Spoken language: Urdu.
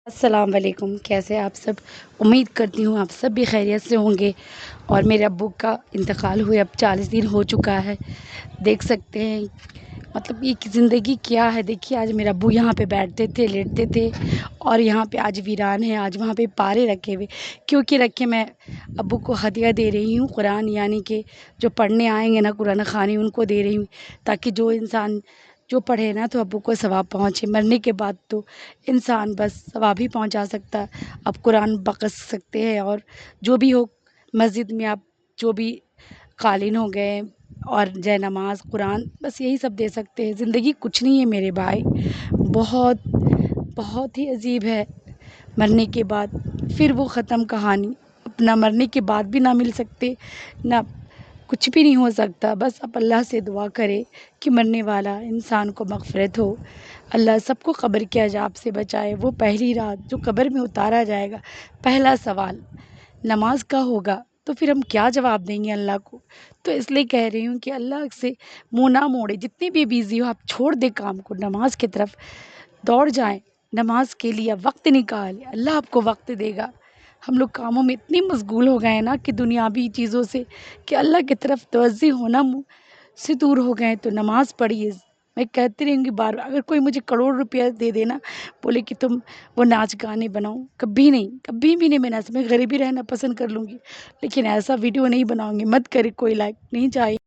السلام علیکم، کیسے آپ سب؟ امید کرتی ہوں آپ سب بھی خیریت سے ہوں گے۔ اور میرے ابو کا انتقال ہوئے اب 40 دن ہو چکا ہے۔ دیکھ سکتے ہیں مطلب یہ کہ زندگی کیا ہے۔ دیکھیے آج میرا ابو یہاں پہ بیٹھتے تھے، لیٹتے تھے، اور یہاں پہ آج ویران ہے۔ آج وہاں پہ پارے رکھے ہوئے کیونکہ رکھے میں ابو کو ہدیہ دے رہی ہوں قرآن، یعنی کہ جو پڑھنے آئیں گے نا قرآن خوانی ان کو دے رہی ہوں، تاکہ جو انسان جو پڑھے نا تو ابو کو ثواب پہنچے۔ مرنے کے بعد تو انسان بس ثواب ہی پہنچا سکتا ہے۔ اب قرآن بخش سکتے ہیں، اور جو بھی ہو مسجد میں آپ جو بھی قالین ہو گئے اور جے نماز قرآن بس یہی سب دے سکتے ہیں۔ زندگی کچھ نہیں ہے میرے بھائی، بہت بہت ہی عجیب ہے۔ مرنے کے بعد پھر وہ ختم کہانی، اپنا مرنے کے بعد بھی نہ مل سکتے، نہ کچھ بھی نہیں ہو سکتا۔ بس اب اللہ سے دعا کرے کہ مرنے والا انسان کو مغفرت ہو، اللہ سب کو قبر کے عذاب سے بچائے۔ وہ پہلی رات جو قبر میں اتارا جائے گا، پہلا سوال نماز کا ہوگا، تو پھر ہم کیا جواب دیں گے اللہ کو؟ تو اس لیے کہہ رہی ہوں کہ اللہ سے منہ نہ موڑے، جتنی بھی بیزی ہو آپ چھوڑ دیں کام کو، نماز کی طرف دوڑ جائیں، نماز کے لیے وقت نکالیں، اللہ آپ کو وقت دے گا۔ ہم لوگ کاموں میں اتنی مشغول ہو گئے ہیں نا کہ دنیاوی چیزوں سے، کہ اللہ کی طرف توجہ ہونا سے دور ہو گئے ہیں۔ تو نماز پڑھیے۔ میں کہتی رہوں گی بار بار، اگر کوئی مجھے کروڑ روپیہ دے دینا، بولے کہ تم وہ ناچ گانے بناؤ، کبھی نہیں، کبھی بھی نہیں بنا۔ میں غریبی رہنا پسند کر لوں گی، لیکن ایسا ویڈیو نہیں بناؤں گی۔ مت کرے کوئی، لائک نہیں چاہیے۔